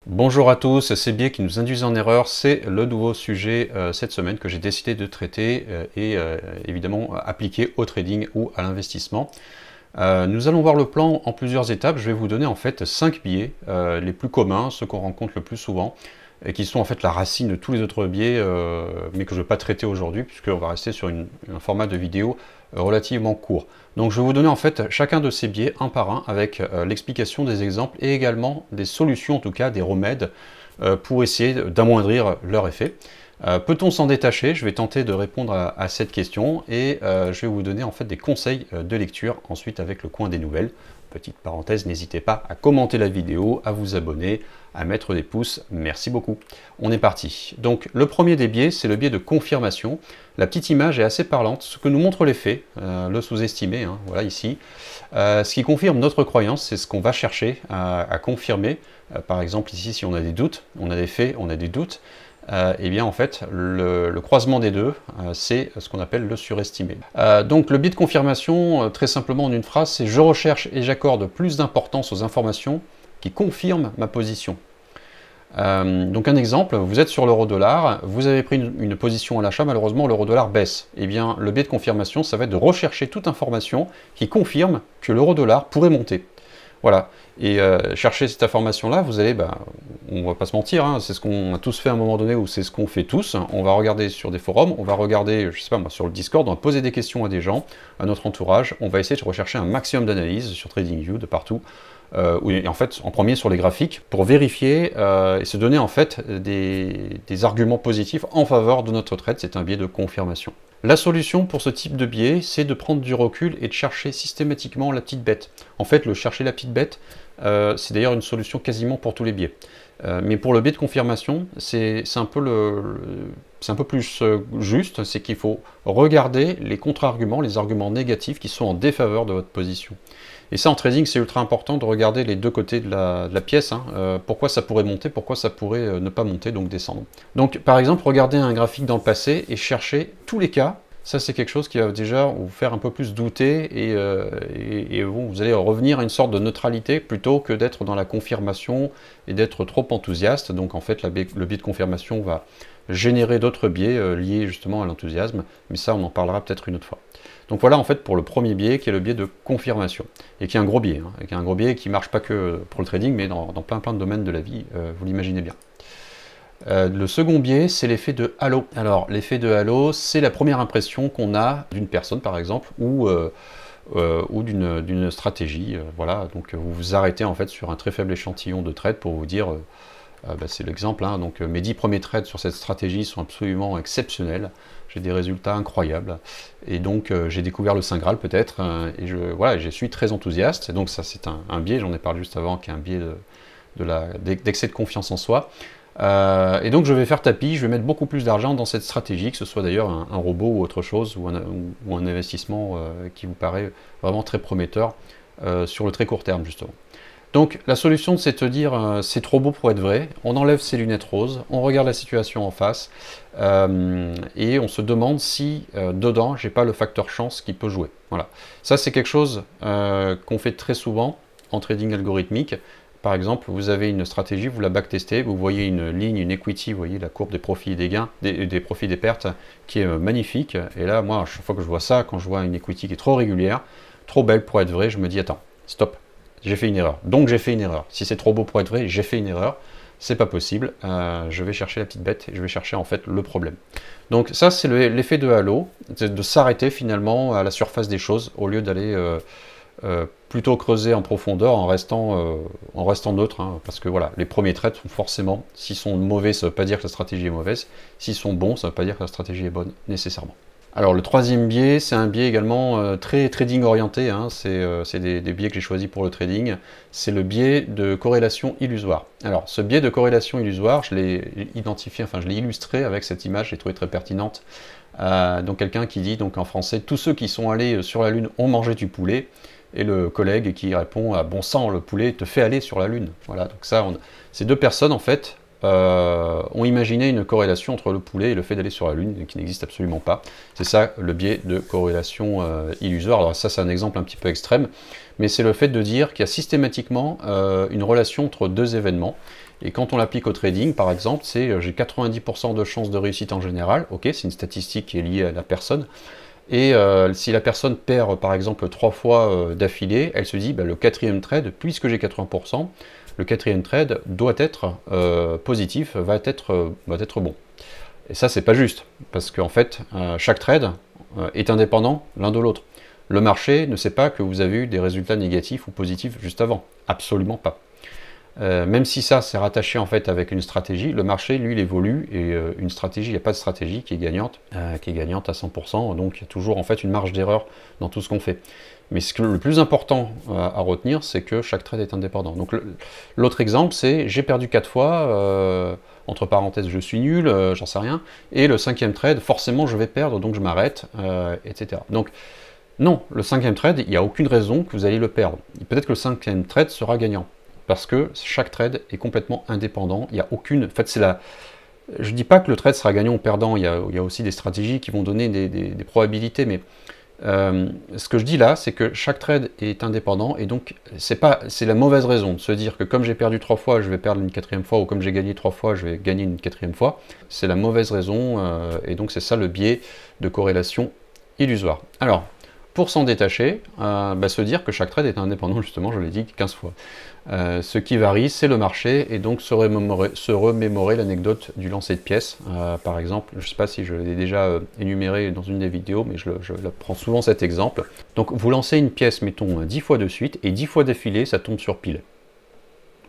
Bonjour à tous, ces biais qui nous induisent en erreur, c'est le nouveau sujet cette semaine que j'ai décidé de traiter et évidemment appliquer au trading ou à l'investissement. Nous allons voir le plan en plusieurs étapes. Je vais vous donner en fait 5 biais les plus communs, ceux qu'on rencontre le plus souvent, et qui sont en fait la racine de tous les autres biais, mais que je ne vais pas traiter aujourd'hui, puisqu'on va rester sur un format de vidéo relativement court. Donc je vais vous donner en fait chacun de ces biais un par un, avec l'explication des exemples et également des solutions, en tout cas des remèdes, pour essayer d'amoindrir leur effet. Peut-on s'en détacher? Je vais tenter de répondre à cette question et je vais vous donner en fait des conseils de lecture ensuite avec le coin des nouvelles. Petite parenthèse, n'hésitez pas à commenter la vidéo, à vous abonner, à mettre des pouces, merci beaucoup. On est parti. Donc le premier des biais, c'est le biais de confirmation. La petite image est assez parlante, ce que nous montre les faits, le sous-estimé, hein, voilà ici. Ce qui confirme notre croyance, c'est ce qu'on va chercher à confirmer. Par exemple ici, si on a des doutes, on a des faits, on a des doutes, et bien en fait le croisement des deux c'est ce qu'on appelle le surestimé. Donc le biais de confirmation, très simplement en une phrase, c'est je recherche et j'accorde plus d'importance aux informations qui confirment ma position. Donc un exemple, vous êtes sur l'euro-dollar, vous avez pris une position à l'achat, malheureusement l'euro-dollar baisse. Et bien le biais de confirmation, ça va être de rechercher toute information qui confirme que l'euro-dollar pourrait monter. Voilà, et chercher cette information-là, vous allez, on va pas se mentir, hein, c'est ce qu'on a tous fait à un moment donné, ou c'est ce qu'on fait tous. On va regarder sur des forums, on va regarder, je sais pas moi, sur le Discord, on va poser des questions à des gens, à notre entourage, on va essayer de rechercher un maximum d'analyses sur TradingView, de partout, en fait, en premier sur les graphiques, pour vérifier et se donner en fait des arguments positifs en faveur de notre trade. C'est un biais de confirmation. La solution pour ce type de biais, c'est de prendre du recul et de chercher systématiquement la petite bête. En fait, le chercher la petite bête, c'est d'ailleurs une solution quasiment pour tous les biais. Mais pour le biais de confirmation, c'est un peu plus juste, c'est qu'il faut regarder les contre-arguments, les arguments négatifs qui sont en défaveur de votre position. Et ça en trading, c'est ultra important de regarder les deux côtés de la pièce, hein. Pourquoi ça pourrait monter, pourquoi ça pourrait ne pas monter, donc descendre. Donc par exemple, regardez un graphique dans le passé et cherchez tous les cas. Ça, c'est quelque chose qui va déjà vous faire un peu plus douter et vous allez revenir à une sorte de neutralité plutôt que d'être dans la confirmation et d'être trop enthousiaste. Donc en fait, le biais de confirmation va générer d'autres biais liés justement à l'enthousiasme, mais ça, on en parlera peut-être une autre fois. Donc voilà en fait pour le premier biais qui est le biais de confirmation, et qui est un gros biais, hein, et qui est un gros biais qui ne marche pas que pour le trading, mais dans plein de domaines de la vie, vous l'imaginez bien. Le second biais, c'est l'effet de halo. Alors, l'effet de halo, c'est la première impression qu'on a d'une personne, par exemple, ou d'une stratégie. Voilà, donc vous vous arrêtez en fait sur un très faible échantillon de trades pour vous dire, c'est l'exemple, hein, donc mes 10 premiers trades sur cette stratégie sont absolument exceptionnels. J'ai des résultats incroyables, et donc j'ai découvert le Saint Graal peut-être, et je suis très enthousiaste. Et donc ça, c'est un biais, j'en ai parlé juste avant, qui est un biais d'excès de confiance en soi. Et donc je vais faire tapis, je vais mettre beaucoup plus d'argent dans cette stratégie, que ce soit d'ailleurs un robot ou autre chose, ou un investissement qui vous paraît vraiment très prometteur sur le très court terme justement. Donc la solution, c'est de dire c'est trop beau pour être vrai, on enlève ses lunettes roses, on regarde la situation en face et on se demande si dedans j'ai pas le facteur chance qui peut jouer. Voilà, ça c'est quelque chose qu'on fait très souvent en trading algorithmique. Par exemple, vous avez une stratégie, vous la backtestez, vous voyez une ligne, une equity, vous voyez la courbe des profits et des gains, des profits et des pertes, qui est magnifique. Et là, moi, à chaque fois que je vois ça, quand je vois une equity qui est trop régulière, trop belle pour être vraie, je me dis, attends, stop, j'ai fait une erreur. Donc j'ai fait une erreur. Si c'est trop beau pour être vrai, j'ai fait une erreur. C'est pas possible. Je vais chercher la petite bête et je vais chercher en fait le problème. Donc ça, c'est l'effet de halo, de s'arrêter finalement à la surface des choses au lieu d'aller plutôt creuser en profondeur en restant neutre, hein, parce que voilà, les premiers trades sont forcément, s'ils sont mauvais, ça ne veut pas dire que la stratégie est mauvaise, s'ils sont bons, ça ne veut pas dire que la stratégie est bonne, nécessairement. Alors le troisième biais, c'est un biais également très trading orienté, hein, c'est des biais que j'ai choisis pour le trading, c'est le biais de corrélation illusoire. Alors ce biais de corrélation illusoire, je l'ai identifié, enfin je l'ai illustré avec cette image, j'ai trouvé très pertinente. Donc quelqu'un qui dit, donc en français, tous ceux qui sont allés sur la Lune ont mangé du poulet, et le collègue qui répond à bon sang, le poulet te fait aller sur la Lune. Voilà, donc ça, ces deux personnes en fait ont imaginé une corrélation entre le poulet et le fait d'aller sur la Lune, qui n'existe absolument pas. C'est ça le biais de corrélation illusoire. Alors ça, c'est un exemple un petit peu extrême, mais c'est le fait de dire qu'il y a systématiquement une relation entre deux événements, Et quand on l'applique au trading, par exemple, c'est j'ai 90% de chances de réussite en général. Ok, c'est une statistique qui est liée à la personne. Et si la personne perd par exemple 3 fois d'affilée, elle se dit bah, le quatrième trade, puisque j'ai 80%, le quatrième trade doit être positif, va être bon. Et ça, c'est pas juste, parce qu'en fait, chaque trade est indépendant l'un de l'autre. Le marché ne sait pas que vous avez eu des résultats négatifs ou positifs juste avant. Absolument pas. Même si ça, c'est rattaché en fait avec une stratégie, le marché, lui, il évolue, et une stratégie, il n'y a pas de stratégie qui est gagnante à 100%, donc il y a toujours en fait une marge d'erreur dans tout ce qu'on fait. Mais le plus important à retenir, c'est que chaque trade est indépendant. Donc l'autre exemple, c'est j'ai perdu 4 fois, entre parenthèses, je suis nul, j'en sais rien, et le cinquième trade, forcément, je vais perdre, donc je m'arrête, etc. Donc, non, le cinquième trade, il n'y a aucune raison que vous allez le perdre. Peut-être que le cinquième trade sera gagnant, parce que chaque trade est complètement indépendant. Il n'y a aucune... En fait, je ne dis pas que le trade sera gagnant ou perdant, il y a aussi des stratégies qui vont donner des probabilités, mais ce que je dis là, c'est que chaque trade est indépendant, et donc c'est la mauvaise raison de se dire que comme j'ai perdu 3 fois, je vais perdre une quatrième fois, ou comme j'ai gagné 3 fois, je vais gagner une quatrième fois. C'est la mauvaise raison, et donc c'est ça le biais de corrélation illusoire. Alors, pour s'en détacher, se dire que chaque trade est indépendant, justement, je l'ai dit 15 fois. Ce qui varie, c'est le marché, et donc se remémorer l'anecdote du lancer de pièces. Par exemple, je ne sais pas si je l'ai déjà énuméré dans une des vidéos, mais je prends souvent cet exemple. Donc vous lancez une pièce, mettons 10 fois de suite, et 10 fois d'affilée, ça tombe sur pile.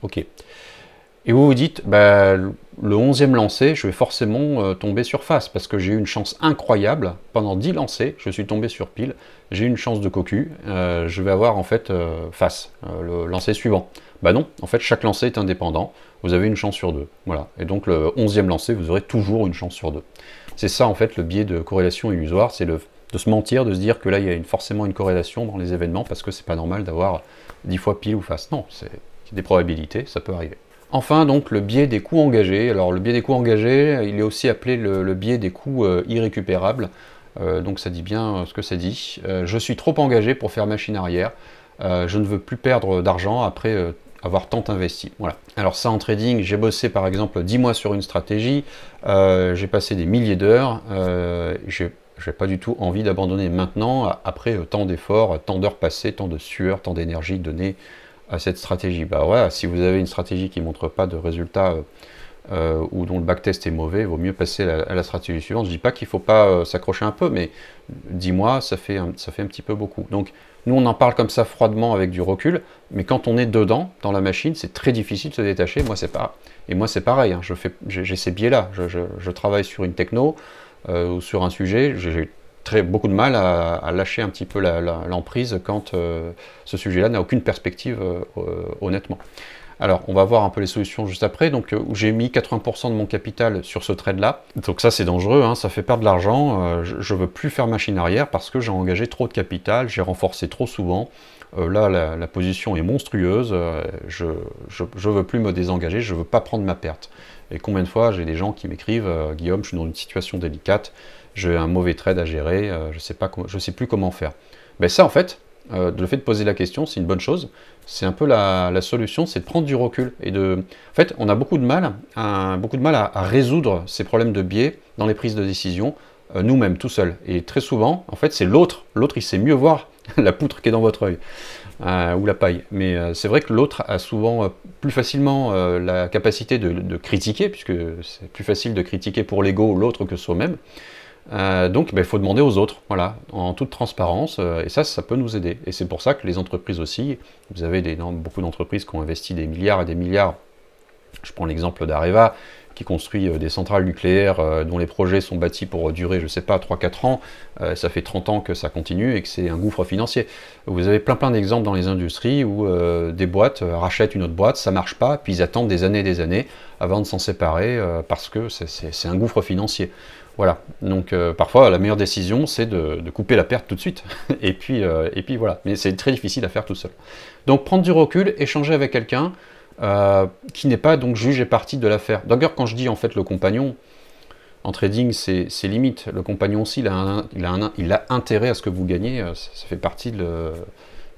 Ok. Et vous vous dites, bah, le 11e lancer, je vais forcément tomber sur face, parce que j'ai eu une chance incroyable. Pendant 10 lancers, je suis tombé sur pile. J'ai eu une chance de cocu. Je vais avoir en fait face, le lancer suivant. Bah non, en fait, chaque lancer est indépendant. Vous avez une chance sur 2. Voilà. Et donc le 11e lancer, vous aurez toujours une chance sur 2. C'est ça en fait le biais de corrélation illusoire, c'est de se mentir, de se dire que là, il y a forcément une corrélation dans les événements, parce que c'est pas normal d'avoir 10 fois pile ou face. Non, c'est des probabilités, ça peut arriver. Enfin, donc, le biais des coûts engagés. Alors, le biais des coûts engagés, il est aussi appelé le biais des coûts irrécupérables. Donc, ça dit bien ce que ça dit. Je suis trop engagé pour faire machine arrière. Je ne veux plus perdre d'argent après avoir tant investi. Voilà. Alors, ça, en trading, j'ai bossé, par exemple, 10 mois sur une stratégie. J'ai passé des milliers d'heures. J'ai pas du tout envie d'abandonner maintenant, après tant d'efforts, tant d'heures passées, tant de sueur, tant d'énergie donnée à cette stratégie. Bah ouais, si vous avez une stratégie qui ne montre pas de résultats ou dont le backtest est mauvais, il vaut mieux passer à la stratégie suivante. Je ne dis pas qu'il ne faut pas s'accrocher un peu, mais 10 mois, ça fait un petit peu beaucoup. Donc nous, on en parle comme ça froidement avec du recul, mais quand on est dedans, dans la machine, c'est très difficile de se détacher. Moi, c'est pareil, hein. J'ai ces biais-là. Je travaille sur une techno ou sur un sujet, j'ai beaucoup de mal à lâcher un petit peu l'emprise quand ce sujet-là n'a aucune perspective, honnêtement. Alors, on va voir un peu les solutions juste après. Donc, j'ai mis 80% de mon capital sur ce trade-là. Donc ça, c'est dangereux, hein, ça fait perdre de l'argent. Je ne veux plus faire machine arrière parce que j'ai engagé trop de capital, j'ai renforcé trop souvent. Là, la position est monstrueuse. Je ne veux plus me désengager, je ne veux pas prendre ma perte. Et combien de fois j'ai des gens qui m'écrivent « Guillaume, je suis dans une situation délicate, j'ai un mauvais trade à gérer, je sais plus comment faire. » Ben ça, en fait, le fait de poser la question, c'est une bonne chose. C'est un peu la solution, c'est de prendre du recul. En fait, on a beaucoup de mal à résoudre ces problèmes de biais dans les prises de décision, nous-mêmes, tout seuls. Et très souvent, en fait, c'est l'autre. L'autre, il sait mieux voir la poutre qui est dans votre œil, ou la paille. Mais c'est vrai que l'autre a souvent plus facilement la capacité de critiquer, puisque c'est plus facile de critiquer pour l'ego l'autre que soi-même. Donc il faut demander aux autres, voilà, en toute transparence, et ça peut nous aider. Et c'est pour ça que les entreprises aussi, vous avez beaucoup d'entreprises qui ont investi des milliards et des milliards. Je prends l'exemple d'Areva, qui construit des centrales nucléaires dont les projets sont bâtis pour durer, je ne sais pas, 3-4 ans, ça fait 30 ans que ça continue et que c'est un gouffre financier. Vous avez plein d'exemples dans les industries où des boîtes rachètent une autre boîte, ça ne marche pas, puis ils attendent des années et des années avant de s'en séparer parce que c'est un gouffre financier. Voilà, donc parfois la meilleure décision c'est de couper la perte tout de suite, et puis voilà, mais c'est très difficile à faire tout seul. Donc prendre du recul, échanger avec quelqu'un qui n'est pas donc juge et partie de l'affaire. D'ailleurs, quand je dis en fait le compagnon, en trading c'est limite, le compagnon aussi il a intérêt à ce que vous gagnez, ça fait partie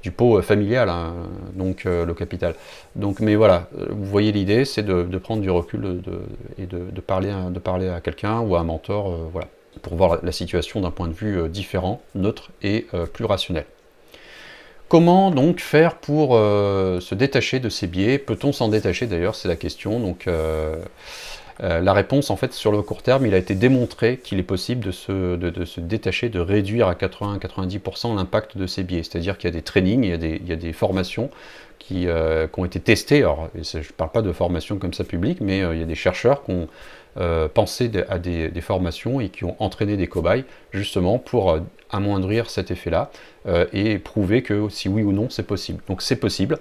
du pot familial, hein, donc le capital. Donc, mais voilà, vous voyez l'idée, c'est de prendre du recul et de parler à quelqu'un ou à un mentor, voilà, pour voir la situation d'un point de vue différent, neutre et plus rationnel. Comment donc faire pour se détacher de ces biais? Peut-on s'en détacher d'ailleurs? C'est la question. Donc la réponse, en fait, sur le court terme, il a été démontré qu'il est possible de se détacher, de réduire à 80-90% l'impact de ces biais. C'est-à-dire qu'il y a des trainings, il y a des formations qui ont été testées. Alors, je ne parle pas de formation comme ça publique, mais il y a des chercheurs qui ont pensé à des formations et qui ont entraîné des cobayes, justement, pour amoindrir cet effet-là et prouver que si oui ou non, c'est possible. Donc c'est possible.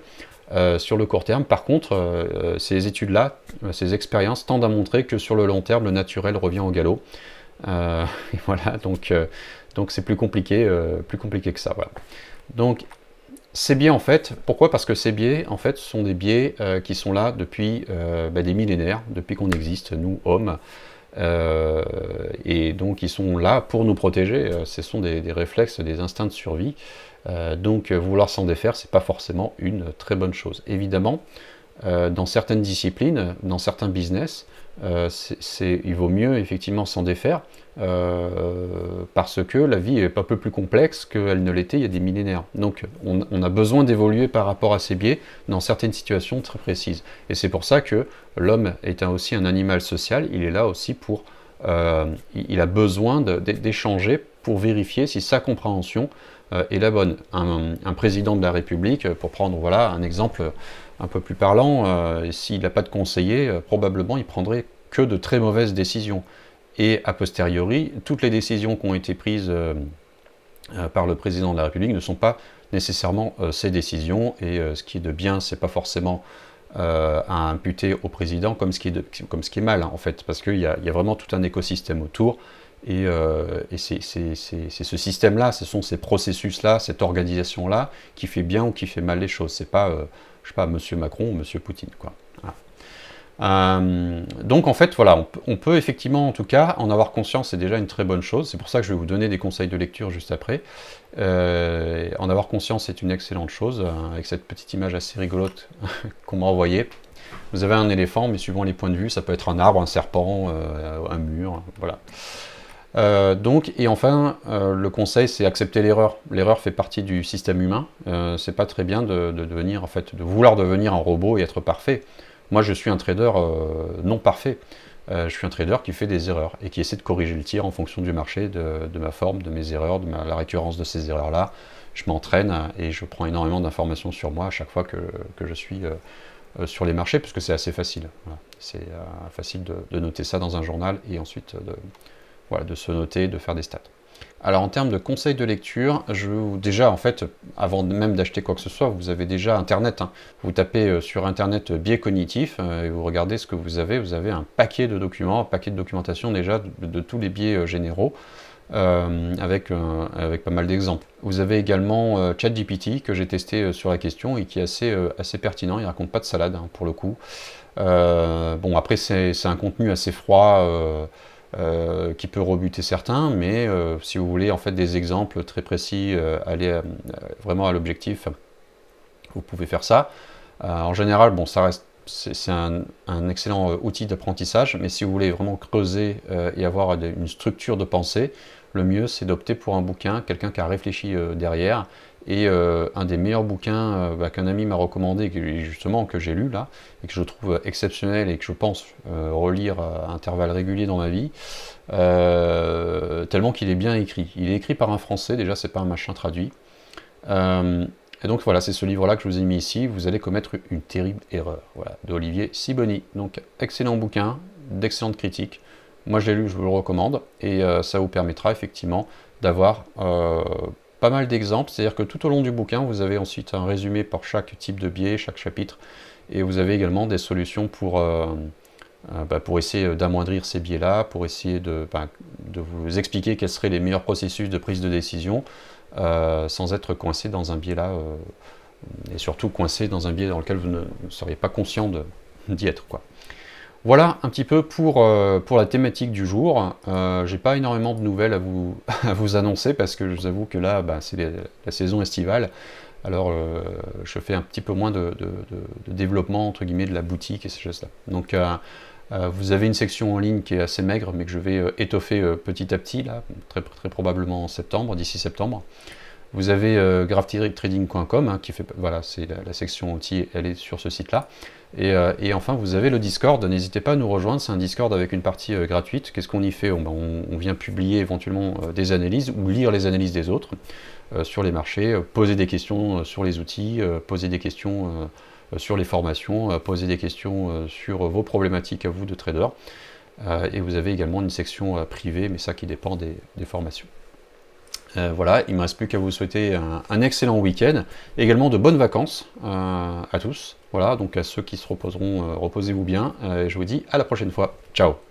Sur le court terme, par contre, ces études-là, ces expériences tendent à montrer que sur le long terme, le naturel revient au galop. Et voilà, donc c'est plus compliqué que ça. Voilà. Donc ces biais, en fait, pourquoi? Parce que ces biais, en fait, sont des biais qui sont là depuis des millénaires, depuis qu'on existe, nous, hommes. Et donc ils sont là pour nous protéger, ce sont des réflexes, des instincts de survie, donc vouloir s'en défaire, c'est pas forcément une très bonne chose. Évidemment, dans certaines disciplines, dans certains business, il vaut mieux effectivement s'en défaire, parce que la vie est un peu plus complexe qu'elle ne l'était il y a des millénaires. Donc on a besoin d'évoluer par rapport à ces biais dans certaines situations très précises. Et c'est pour ça que l'homme est aussi un animal social, il est là aussi pour... il a besoin d'échanger pour vérifier si sa compréhension est la bonne. Un président de la République, pour prendre voilà, un exemple un peu plus parlant, s'il n'a pas de conseiller, probablement il prendrait que de très mauvaises décisions. Et a posteriori, toutes les décisions qui ont été prises par le président de la République ne sont pas nécessairement ses décisions, et ce qui est de bien, c'est pas forcément à imputer au président comme ce qui est mal, hein, en fait, parce qu'il y a vraiment tout un écosystème autour, et c'est ce système-là, ce sont ces processus-là, cette organisation-là, qui fait bien ou qui fait mal les choses. C'est pas, je sais pas, Monsieur Macron ou Monsieur Poutine, quoi. Voilà. Donc en fait voilà, on peut effectivement en tout cas en avoir conscience, c'est déjà une très bonne chose, c'est pour ça que je vais vous donner des conseils de lecture juste après. En avoir conscience c'est une excellente chose, avec cette petite image assez rigolote qu'on m'a envoyée. Vous avez un éléphant, mais suivant les points de vue, ça peut être un arbre, un serpent, un mur, voilà. Donc, et enfin, le conseil, c'est accepter l'erreur. L'erreur fait partie du système humain. C'est pas très bien de devenir, en fait, de vouloir devenir un robot et être parfait. Moi, je suis un trader non parfait. Je suis un trader qui fait des erreurs et qui essaie de corriger le tir en fonction du marché, de ma forme, de mes erreurs, la récurrence de ces erreurs-là. Je m'entraîne et je prends énormément d'informations sur moi à chaque fois que je suis sur les marchés, puisque c'est assez facile. Voilà. C'est facile de noter ça dans un journal et ensuite voilà, de se noter, de faire des stats. Alors en termes de conseils de lecture, déjà en fait, avant même d'acheter quoi que ce soit, vous avez déjà Internet. Hein. Vous tapez sur Internet biais cognitifs et vous regardez ce que vous avez. Vous avez un paquet de documents, un paquet de documentation déjà de tous les biais généraux, avec pas mal d'exemples. Vous avez également ChatGPT que j'ai testé sur la question et qui est assez pertinent, il ne raconte pas de salade hein, pour le coup. Bon après c'est un contenu assez froid, qui peut rebuter certains, mais si vous voulez en fait des exemples très précis, aller vraiment à l'objectif, vous pouvez faire ça. En général, bon, ça reste, c'est un excellent outil d'apprentissage, mais si vous voulez vraiment creuser et avoir une structure de pensée, le mieux c'est d'opter pour un bouquin, quelqu'un qui a réfléchi derrière. Et un des meilleurs bouquins qu'un ami m'a recommandé, justement que j'ai lu là, et que je trouve exceptionnel et que je pense relire à intervalles réguliers dans ma vie, tellement qu'il est bien écrit. Il est écrit par un Français, déjà c'est pas un machin traduit. Et donc voilà, c'est ce livre-là que je vous ai mis ici, vous allez commettre une terrible erreur, voilà, de Olivier Sibony. Donc excellent bouquin, d'excellentes critiques. Moi je l'ai lu, je vous le recommande, et ça vous permettra effectivement d'avoir pas mal d'exemples, c'est-à-dire que tout au long du bouquin, vous avez ensuite un résumé pour chaque type de biais, chaque chapitre, et vous avez également des solutions pour essayer d'amoindrir ces biais-là, pour essayer de vous expliquer quels seraient les meilleurs processus de prise de décision, sans être coincé dans un biais-là, et surtout coincé dans un biais dans lequel vous ne seriez pas conscient d'y être, quoi. Voilà un petit peu pour la thématique du jour. J'ai pas énormément de nouvelles à vous annoncer parce que je vous avoue que là, c'est la saison estivale. Alors, je fais un petit peu moins de développement, entre guillemets, de la boutique et ces choses-là. Donc, vous avez une section en ligne qui est assez maigre, mais que je vais étoffer petit à petit, là, très probablement en septembre, d'ici septembre. Vous avez graphtrading.com, hein, qui fait, voilà, c'est la section outils, elle est sur ce site-là. Et enfin, vous avez le Discord, n'hésitez pas à nous rejoindre, c'est un Discord avec une partie gratuite. Qu'est-ce qu'on y fait? On vient publier éventuellement des analyses ou lire les analyses des autres sur les marchés, poser des questions sur les outils, poser des questions sur les formations, poser des questions sur vos problématiques à vous de trader. Et vous avez également une section privée, mais ça qui dépend des formations. Voilà, il ne me reste plus qu'à vous souhaiter un excellent week-end, également de bonnes vacances à tous. Voilà, donc à ceux qui se reposeront, reposez-vous bien, et je vous dis à la prochaine fois. Ciao!